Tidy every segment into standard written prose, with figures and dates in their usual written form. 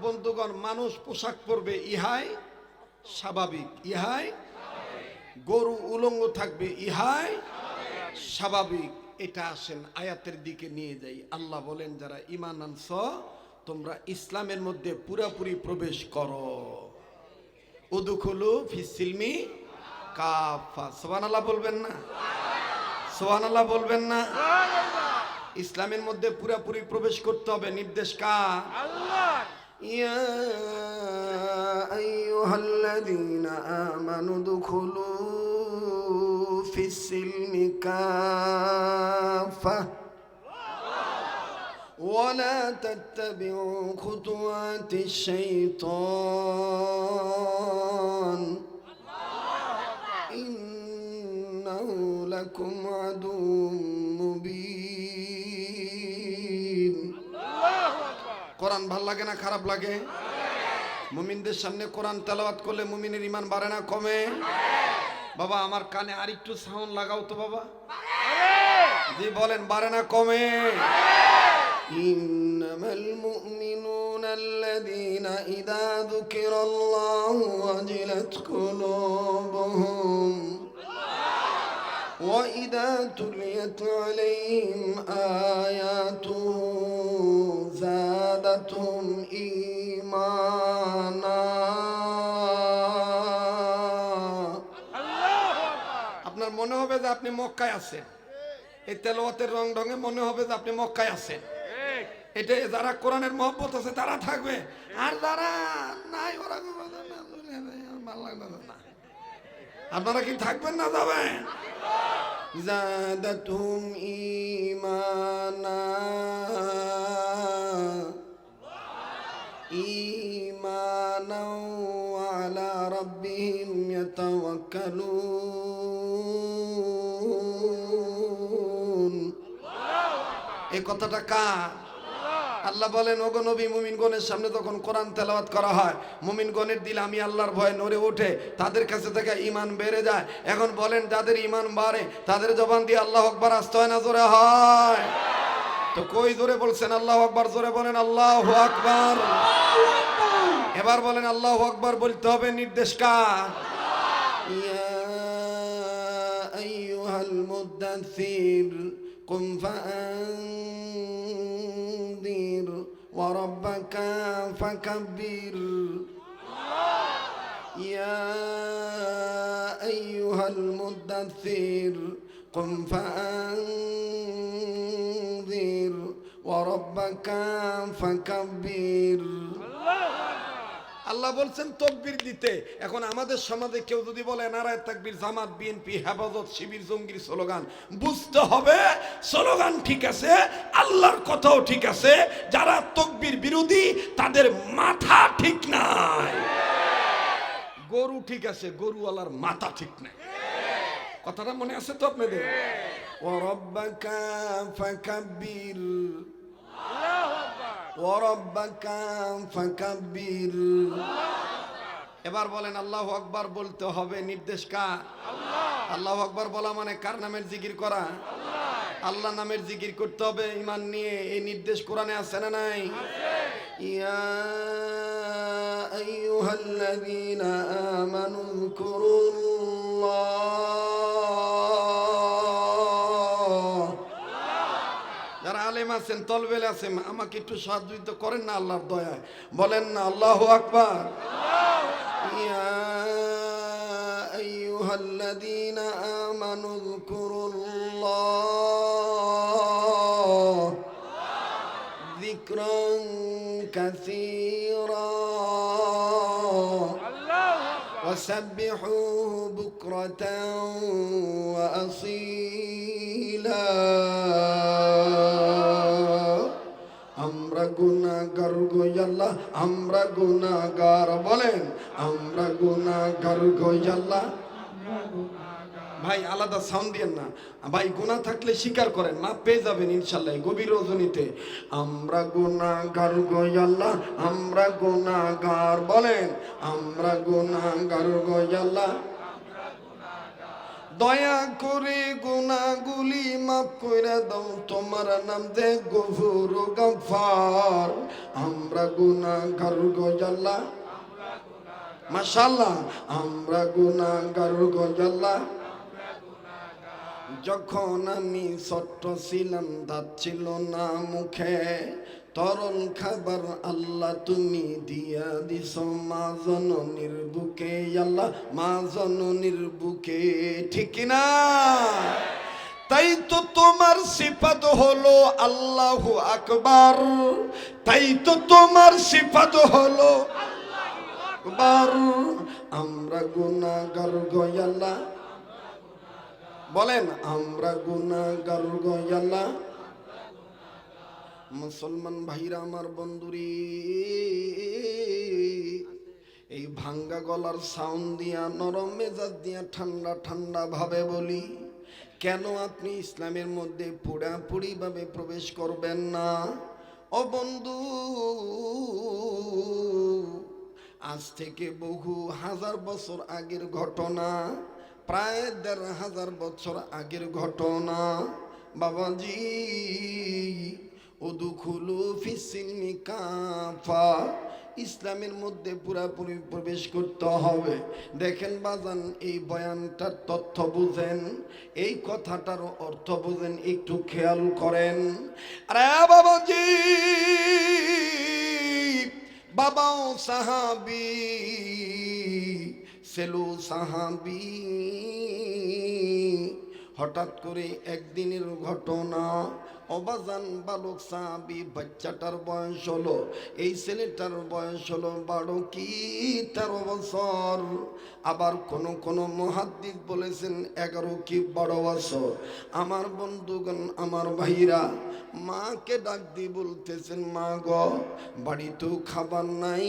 বন্ধুগণ, মানুষ পোশাক পরবে, ইহাই স্বাভাবিক, ইহাই গরু উলঙ্গ থাকবে, ইহাই স্বাভাবিক। এটা আসেন আয়াতের দিকে নিয়ে যাই। আল্লাহ বলেন, যারা ঈমান আনছ তোমরা ইসলামের মধ্যে পুরোপুরি প্রবেশ করো। উদখুলু ফিস সিলমি কাফা। সুবহানাল্লাহ বলবেন না? সুবহানাল্লাহ বলবেন না? ইসলামের মধ্যে পুরোপুরি প্রবেশ করতে হবে। নির্দেশ কার? আল্লাহর। ইয়া আইয়ুহাল্লাযীনা আমানু দুখুলু ফিস সিলমি কাফা ওয়ালা তাত্তাবিউ খুতুওয়াতিশ শাইতান ইন্নাহু লাকুম আদুউম মুবিন। কোরআন ভাল লাগে না খারাপ লাগে? মুমিনদের সামনে কোরআন তেলাওয়াত করলে মুমিনের ঈমান বাড়ে না কমে? বাবা আমার কানে আরেকটু সাউন্ড লাগাও তো বাবা। জি বলেন, বাড়ে না কমে? ইন্নামাল মুমিনুনা আল্লাযীনা ইযা যুকিরাল্লাহু ওয়াজিলাত কুলুবুহুম ওয়া ইযা তুলিয়াত আলাইহিম আয়াতুহু যাদাতুহুম ঈমানা। আপনার মনে হবে যে আপনি মক্কায় আছেন, এই তেলাওয়াতের রং ঢঙে মনে হবে যে আপনি মক্কায় আছেন। এটা যারা কোরআনের মহব্বত আছে তারা থাকবে, আর যারা নাই ওরা ভালো লাগবে না। আপনারা কি থাকবেন না যাবেন? যাদাতুহুম ঈমানা ঈমানা ওয়া আলা রাব্বিহিম ইয়াতাওয়াক্কালুন। এই কথাটা কার? আল্লাহ বলেন, ওগো নবী, মুমিনগণের সামনে যখন কোরআন তেলাওয়াত করা হয় মুমিনগণের দিল আমি আল্লাহর ভয়ে নড়ে ওঠে, তাদের কাছে থেকে ঈমান বেড়ে যায়। এখন বলেন, যাদের ঈমান বাড়ে তাদের জবান দিয়ে আল্লাহু আকবার আসতে হয় না জোরে হয়? তো কই জোরে বলছেন আল্লাহু আকবার? জোরে বলেন আল্লাহু আকবার। এবার বলেন আল্লাহু আকবার বলতে হবে। নির্দেশ কার? ইয়া আইয়ুহাল মুদ্দাথির কুম ফাআনদির ওয়া রাব্বাকা ফাকাব্বির। ইয়া আইয়ুহাল মুদ্দাথির কুম ফাআনদির ওয়া রাব্বাকা ফাকাব্বির। আল্লাহ বলছেন তাকবীর দিতে। এখন আমাদের সমাজে কেউ যদি বলে নারায়ে তাকবীর জামাত, বিএনপি, হেফাজত, শিবির, জঙ্গির স্লোগান, বুঝতে হবে স্লোগান ঠিক আছে, আল্লাহর কথাও ঠিক আছে, যারা তাকবীর বিরোধী তাদের মাথা ঠিক নাই। গরু ঠিক আছে, গরুওয়ালার মাথা ঠিক নাই। কথাটা মনে আছে তো আপনাদের? ওয়া রাব্বাকা ফাকাব্বির ওয়া রাব্বাকা ফাকাব্বির। এবার বলেন আল্লাহু আকবার বলতে হবে। নির্দেশ কার? আল্লাহ। আল্লাহু আকবার বলা মানে কার নামের জিকির করা? আল্লাহ নামের জিকির করতে হবে ঈমান নিয়ে। এই নির্দেশ কোরআনে আছে না নাই? ইয়া আইয়ুহাল্লাযীনা আমানু যকুরুল্লাহ। যারা আলেম আছেন, তলবেল আছেন, আমাকে একটু সাহায্য করেন না আল্লাহর দয়ায়, বলেন না আল্লাহু আকবার। ইয়া আইয়ুহাল্লাযীনা আমানু যকুরুল্লাহ যিকরান কাসীরা ওয়াসাব্বিহুহু বুকরাতাও ওয়া আসীলা। আমরা গুনাহগার গো আল্লাহ, আমরা গুনাহগার। বলেন আমরা গুনাহগার গো আল্লাহ। ভাই আলাদা সাউন্ড দিয়েন না ভাই, গুনাহ থাকলে স্বীকার করেন, মাপ পেয়ে যাবেন ইনশাআল্লাহ গভীর রজনীতে। আমরা গুনাহগার গো আল্লাহ, আমরা গুনাহগার। বলেন আমরা গুনাহগার গো আল্লাহ। দয়া করে গুনাহগুলি মাফ কইরা দাও, তোমার নাম যে গফুর গফফার। আমরা গুনাহগার গো আল্লাহ, মাশাআল্লাহ, আমরা গুনাহগার গো আল্লাহ। যখন আমি ছোট্ট ছিলাম, দাঁত ছিল না মুখে, তরল খাবার আল্লাহ তুমি দিয়া দিছ মা জননীর বুকে, আল্লাহ মা জননীর বুকে, ঠিক না? তাই তো তোমার সিফাত হলো আল্লাহু আকবার, তাই তো তোমার সিফাত হলো আকবার। আমরা গুনাহগার গো আল্লাহ, বলেন আমরা গুনাহগার গো আল্লাহ। মুসলমান ভাইরা আমার, বন্ধুরি, এই ভাঙ্গা গলার সাউন্ড দিয়া, নরম মেজাজ দিয়া, ঠান্ডা ঠান্ডা ভাবে বলি, কেন আপনি ইসলামের মধ্যে পুরাপুরি ভাবে প্রবেশ করবেন না? ও বন্ধু, আজ থেকে বহু হাজার বছর আগের ঘটনা, প্রায় ১,৫০০ বছর আগের ঘটনা। বাবাজি, উদখুলু ফিস-সিলমি কাফা, ইসলামের মধ্যে পুরাপুরি প্রবেশ করতে হবে। দেখেন বাজান, এই বয়ানটার তথ্য বুঝেন, এই কথাটার অর্থ বুঝেন, একটু খেয়াল করেন। আরে বাবাজি, বাবাও সাহাবী, ছেলেও সাহাবী। হঠাৎ করে একদিনের ঘটনা, অবাজান বালক সাহাবী, বাচ্চাটার বয়স হলো, এই ছেলেটার বয়স হলো 12 কি 13 বছর। আবার কোন মুহাদ্দিস বলেছেন 11 কি 12 বছর। আমার বন্ধুগণ, আমার ভাইরা, মাকে ডাক দিয়ে বলতেছেন, মা গো, বাড়িতেও খাবার নাই,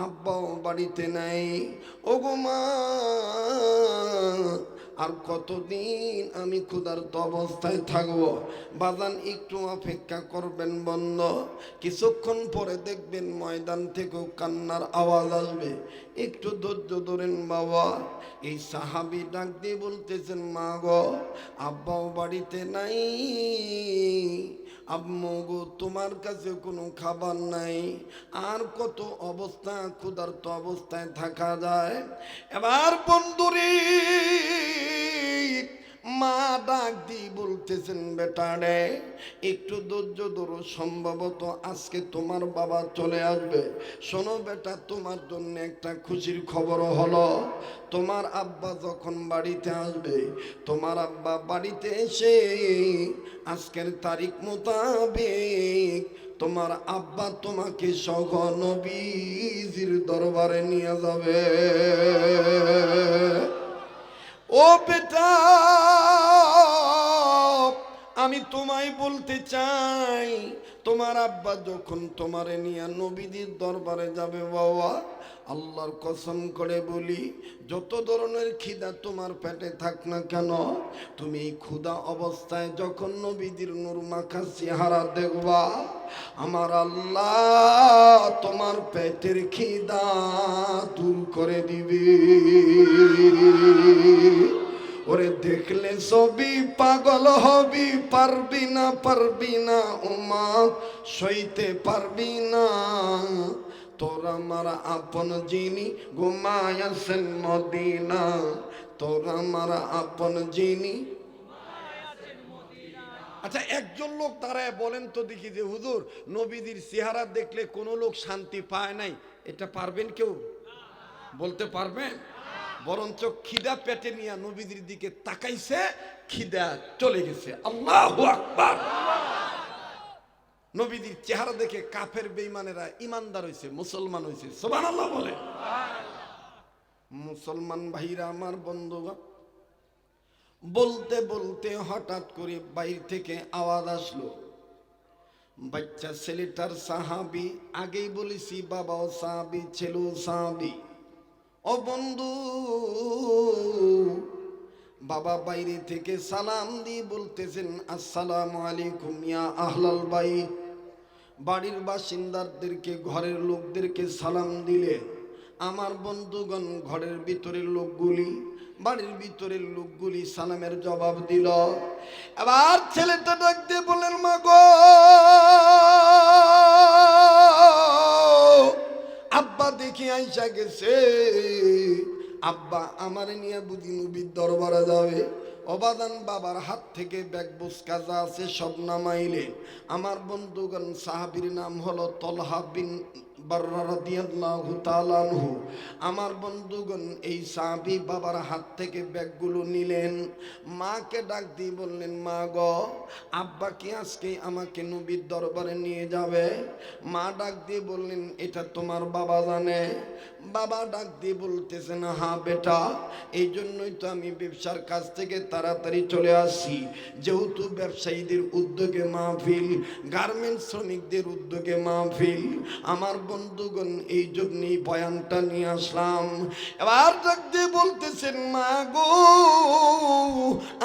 আব্বাও বাড়িতে নাই, ওগো মা, আর কতদিন আমি ক্ষুধার্ত অবস্থায় থাকবো? বাজান, একটু অপেক্ষা করবেন বন্ধ, কিছুক্ষণ পরে দেখবেন ময়দান থেকেও কান্নার আওয়াজ আসবে, একটু ধৈর্য ধরেন বাবা। এই সাহাবী ডাক দিয়ে বলতেছেন, মা গো, আব্বাও বাড়িতে নাই, আম্মু গো, তোমার কাছে কোনো খাবার নাই, আর কত অবস্থা ক্ষুধার্ত অবস্থায় থাকা যায়? এবার বন্ধুরে, মা ডাক দিয়ে বলতেছেন, বেটা রে, একটু ধৈর্য ধরো, সম্ভবত আজকে তোমার বাবা চলে আসবে। শোনো বেটা, তোমার জন্য একটা খুশির খবর হলো, তোমার আব্বা যখন বাড়িতে আসবে, তোমার আব্বা বাড়িতে এসে আজকের তারিখ মোতাবেক তোমার আব্বা তোমাকে সহ নবীজির দরবারে নিয়ে যাবে। ও বেটা, আমি তোমায় বলতে চাই, তোমার আব্বা যখন তোমারে নিয়ে নবীজির দরবারে যাবে, বাবা, আল্লাহর কসম করে বলি, যত ধরনের খিদা তোমার পেটে থাক না কেন, তুমি ক্ষুধা অবস্থায় যখন নবীজির নূর মাখা চেহারা দেখবা, আমার আল্লাহ তোমার পেটের খিদা দূর করে দিবে। ওরে দেখলে সবই পাগল হবি, পারবি না উম্মত, সইতে পারবি না। তোর আমার আপন যিনি ঘুমায় আছেন মদিনা, তোর আমার আপন যিনি। আচ্ছা, একজন লোক দাঁড়ায় বলেন তো দেখি, যে হুজুর, নবীজির চেহারা দেখলে কোনো লোক শান্তি পায় নাই, এটা পারবেন কেউ? বলতে পারবেন? বরঞ্চ খিদা পেটে নিয়ে নবীজির দিকে তাকাইছে, খিদা চলে গেছে। আল্লাহু আকবার। নবীজির চেহারা দেখে কাফের বেঈমানেরা ইমানদার হইছে, মুসলমান হইছে। সুবহানাল্লাহ বলে। মুসলমান ভাইরা আমার, বন্ধুগণ, বলতে বলতে হঠাৎ করে বাইরে থেকে আওয়াজ আসলো। বাচ্চা ছেলেটার সাহাবী, আগেই বলেছি বাবাও সাহাবী, ছেলেও সাহাবী। ও বন্ধু, বাবা বাইরে থেকে সালাম দিয়ে বলতেছেন, আসসালামু আলাইকুম ইয়া আহলাল বাইত। বাড়ির বাসিন্দাদেরকে, ঘরের লোকদেরকে সালাম দিলে, আমার বন্ধুগণ, ঘরের ভিতরের লোকগুলি বাড়ির ভিতরের লোকগুলি সালামের জবাব দিল। এবার ছেলেটা ডাক দিয়ে বলেন, মা গো, আব্বা দেখি আইসা গেছে। আব্বা আমারে নিয়ে বুঝি নবীর দরবারে যাবে। অবাদান বাবার হাত থেকে ব্যাগ বুসকা যা আছে সব নামাইলে। আমার বন্ধুগণ, সাহাবীর নাম হলো তলহা বিন বাররা রাদিয়াল্লাহু তাআলা আনহু। আমার বন্ধুগণ, এই সাহাবী বাবার হাত থেকে ব্যাগগুলো নিলেন, মাকে ডাক দিয়ে বললেন, মা গো, আব্বা কি আজকে আমাকে নবীর দরবারে নিয়ে যাবে? মা ডাক দিয়ে বললেন, এটা তোমার বাবা জানে। বাবা ডাক দিয়ে বলতেছেন, হ্যাঁ বেটা, এই জন্যই তো আমি ব্যবসার কাছ থেকে তাড়াতাড়ি চলে আসি। যেহেতু ব্যবসায়ীদের উদ্যোগে মাহফিল, গার্মেন্টস শ্রমিকদের উদ্যোগে মাহফিল, আমার বন্ধুগণ এই জন্যই বয়ানটা নিয়ে আসলাম। এবার ডাক দিয়ে বলতেছেন, মা গো,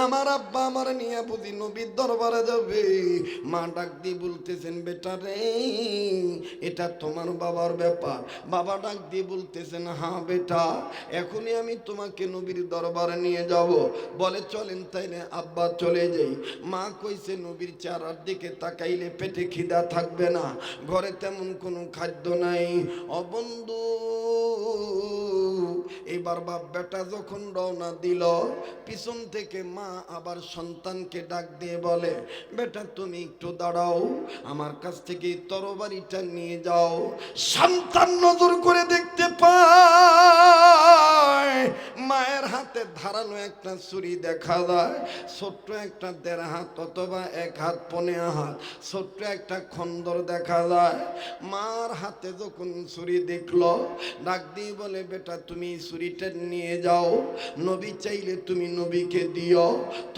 আমার আব্বা আমার নিয়ে বুঝি নবীর দরবারে যাবে। মা ডাক দিয়ে বলতেছেন, বেটা রে, এটা তোমার বাবার ব্যাপার। বাবা ডাক দিয়ে বলতেছেন, হ্যাঁ বেটা, এখনই আমি তোমাকে নবীর দরবারে নিয়ে যাব। বলে, চলেন তাইলে আব্বা চলে যাই। মা কইছে, নবীর চেহারার দিকে তাকাইলে পেটে খিদা থাকবে না, ঘরে তেমন কোনো খাদ্য নাই। অবন্ধু, এবার বাপ বেটা যখন রওনা দিল, পিছন থেকে মা আবার সন্তানকে ডাক দিয়ে বলে, বেটা তুমি একটু দাঁড়াও, আমার কাছ থেকে তরবারিটা নিয়ে যাও। সন্তান নজর করে দেখতে পায় মায়ের হাতে ধারালো একটা ছুরি দেখা যায়, ছোট্ট একটা 1.5 হাত অথবা 1 হাত 1.5 হাত ছোট্ট একটা খন্দর দেখা যায়। মার হাতে যখন ছুরি দেখলো, ডাক দিয়ে বলে, বেটা তুমি ছুরিটা নিয়ে যাও, নবী চাইলে তুমি নবীকে দিও,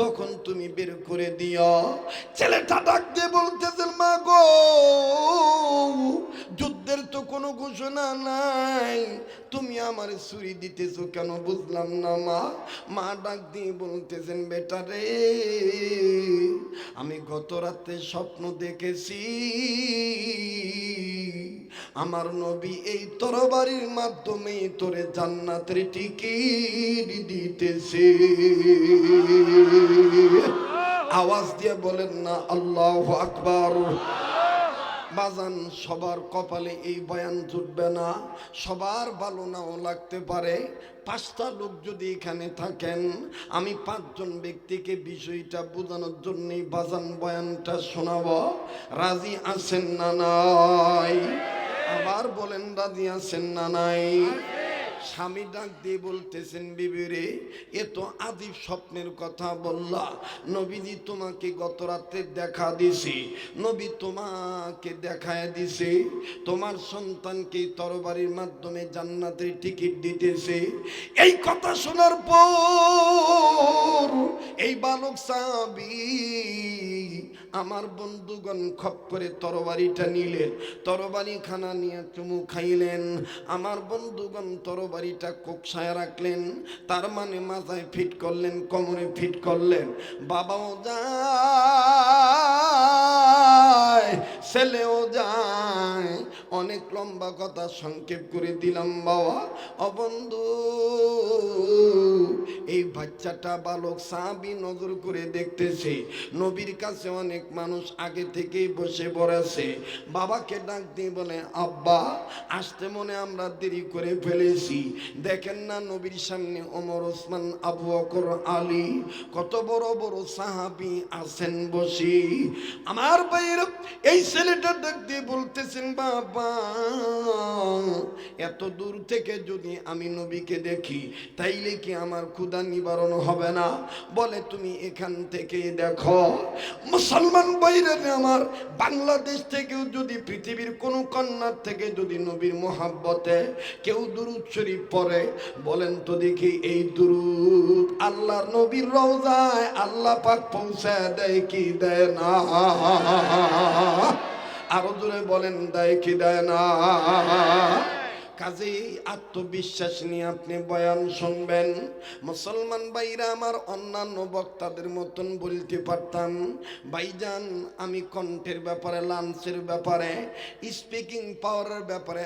তখন তুমি বের করে দিও। ছেলেটা ডাক দিয়ে বলতেছেন, মা গো, যুদ্ধের তো কোনো ঘোষণা নাই, তুমি আমার ছুরি দিতেছো কেন বুঝলাম না মা। মা ডাক দিয়ে বলতেছেন, বেটা রে, আমি গত রাতে স্বপ্ন দেখেছি, আমার নবী এই তরবারির মাধ্যমে তোরে জান্নাতের টিকিট দিতেছে। আওয়াজ দিয়ে বলেন না আল্লাহু আকবার। বাজান, সবার কপালে এই বয়ান জুটবে না, সবার ভালো নাও লাগতে পারে। 5টা লোক যদি এখানে থাকেন, আমি 5 জন ব্যক্তিকে বিষয়টা বোঝানোর জন্যই বাজান বয়ানটা শোনাবো। রাজি আছেন না নাই? আবার বলেন, রাজি আছেন না নাই? স্বামী ডাক দিয়ে বলতেছেন, বিবি রে, এ তো আজীব স্বপ্নের কথা বললা। নবীজি তোমাকে গত রাতে দেখা দিছি, নবী তোমাকে দেখায় দিছে তোমার সন্তানকে তরবারির মাধ্যমে জান্নাতের টিকিট দিতেছে। এই কথা শোনার পর এই বালক সাহাবী আমার বন্ধুগণ খপ করে তরবারিটা নিলেন, তরবারি খানা নিয়ে চুমু খাইলেন। আমার বন্ধুগণ তরবারিটা কোকসায় রাখলেন, তার মানে মাথায় ফিট করলেন, কোমরে ফিট করলেন। বাবাও যায়, ছেলেও যায়। অনেক লম্বা কথা সংক্ষেপ করে দিলাম বাবা। অবন্ধু, এই বাচ্চাটা বালক সাহাবী নজর করে দেখতেছে, নবীর কাছে অনেক মানুষ আগে থেকেই বসে পড়েছে। বাবাকে ডাক দিয়ে বলে, আব্বা আসতে মনে আমরা দেরি করে ফেলেছি, দেখেন না নবীর সামনে ওমর, ওসমান, আবু বকর, আলী, কত বড় বড় সাহাবী আছেন বসি। আমার ভাইয়ের এই ছেলেটা ডাক দিয়ে বলতেছেন, বাবা এত দূর থেকে যদি আমি নবীকে দেখি, তাইলে কি আমার ক্ষুধা নিবারণ হবে না? বলে, তুমি এখান থেকে দেখো। মুসলমান ভাইরা আমার, বাংলাদেশ থেকেও যদি পৃথিবীর কোনো কন্যার থেকে যদি নবীর মোহাব্বতে কেউ দুরূদ শরীফ পড়ে, বলেন তো দেখি এই দুরূদ আল্লাহর নবীর রওজায় আল্লাহ পাক পৌঁছায় দেয় কি দেয় না? আরো জোরে বলেন, দেয় কি দেয় না? কাজেই আত্মবিশ্বাস নিয়ে আপনি বয়ান শুনবেন। মুসলমান ভাইরা আমার, অন্যান্য বক্তাদের মতন বলতে পারতাম, ভাইজান আমি কণ্ঠের ব্যাপারে, লাঞ্চের ব্যাপারে, স্পিকিং পাওয়ারের ব্যাপারে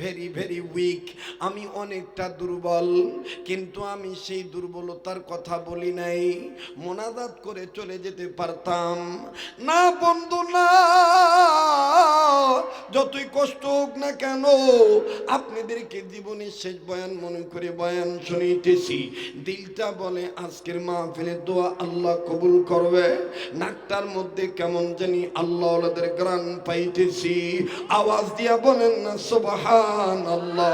ভেরি ভেরি উইক, আমি অনেকটা দুর্বল, কিন্তু আমি সেই দুর্বলতার কথা বলি নাই, মোনাজাত করে চলে যেতে পারতাম না বন্ধু না। যতই কষ্ট হোক না কেন, আপনাদেরকে জীবনের শেষ বয়ান মনে করে বয়ান শুনিতেছি। দিলটা বলে আজকের মাহফিলের দোয়া আল্লাহ কবুল করবে। নাকটার মধ্যে কেমন জানি আল্লাহ ওদের গ্রান পাইতেছি। আওয়াজ দিয়া বলেন না সুবহানাল্লাহ।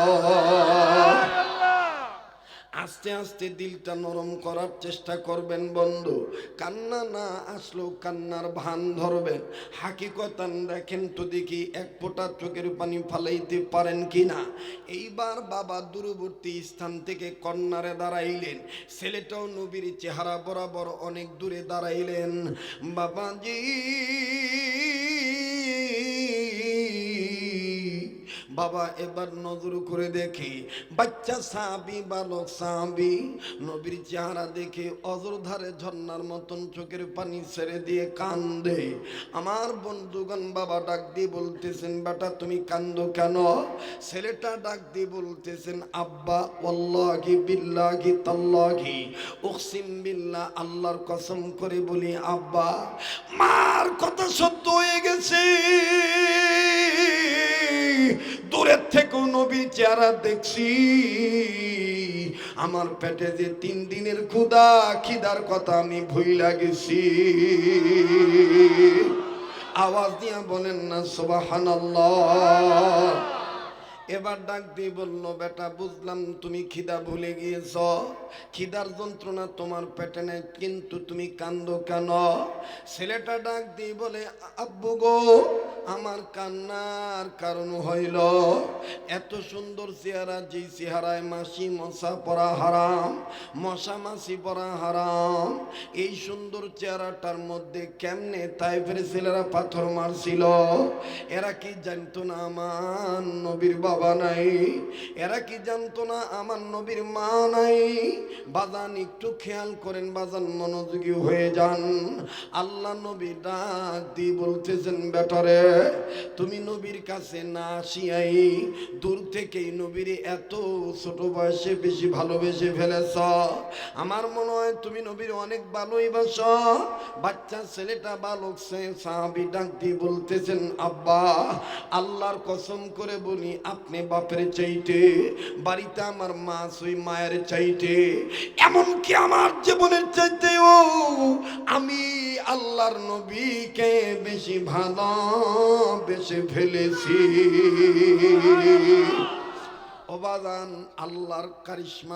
আস্তে আস্তে দিলটা নরম করার চেষ্টা করবেন বন্ধু। কান্না না আসলেও কান্নার ভান ধরবেন। হাকিকতান দেখেন তো দেখি এক ফোঁটা চোখের পানি ফালাইতে পারেন কিনা। এইবার বাবা দূরবর্তী স্থান থেকে কন্যারে দাঁড়াইলেন। ছেলেটাও নবীর চেহারা বরাবর অনেক দূরে দাঁড়াইলেন। বাবাজি বাবা এবার নজর করে দেখে বাচ্চা সাহাবী, বালক সাহাবী নবীর চেহারা দেখে অজরধারে ঝর্ণার মতন চোখের পানি ছেড়ে দিয়ে কান্দে। আমার বন্ধুগণ, বাবা ডাক দিয়ে বলতেছেন, বেটা তুমি কান্দো কেন? ছেলেটা ডাক দিয়ে বলতেছেন, আব্বা ওয়াল্লাহি বিল্লাহি তাল্লাহি উকসিম বিল্লাহ, আল্লাহর কসম করে বলি আব্বা, মার কথা সত্য হয়ে গেছে। দূরের থেকেও নবীর চেহারা দেখছি। আমার পেটে যে 3 দিনের খিদার কথা আমি ভুইলা গেছি। আওয়াজ দিয়া বলেন না সুবহানাল্লাহ। এবার ডাক দিয়ে বলল, বেটা বুঝলাম তুমি খিদা ভুলে গিয়েছ, খিদার যন্ত্রণা তোমার পেটে নেই, কিন্তু তুমি কান্দো কেন? ছেলেটা ডাক দিয়ে বলে, আব্বু গো, আমার কান্নার কারণ হইল এত সুন্দর চেহারা, যেই চেহারায় মাছি মশা পড়া হারাম, মশা মাছি পড়া হারাম, এই সুন্দর চেহারাটার মধ্যে কেমনে তাইফের ছেলেরা পাথর মারছিল? এরা কি জানতো না আমার নবীর বাবা নাই? এরা কি জানতো না আমার নবীর মা নাই? বাজান একটু খেয়াল করেন, বাজান মনোযোগী হয়ে যান। আল্লাহ নবী ডাক দিয়ে বলতেছেন, বেটারে তুমি নবীর কাছে না আসিয়াই দূর থেকেই নবীর এত ছোট বয়সে বেশি ভালোবেসে ফেলেছ। আমার মনে হয় তুমি নবীর অনেক ভালোই বাসো। বাচ্চা ছেলেটা বালক সাহাবী ডাক দিয়ে বলতেছেন, আব্বা আল্লাহর কসম করে বলি, আপনি বাপের চাইতে, বাড়িতে আমার মা ওই মায়ের চাইতে, এমনকি আমার জীবনের চাইতেও আমি আল্লাহর নবীকে বেশি ভালোবেসে ফেলেছি। ও বাজান, আল্লাহর কারিশমা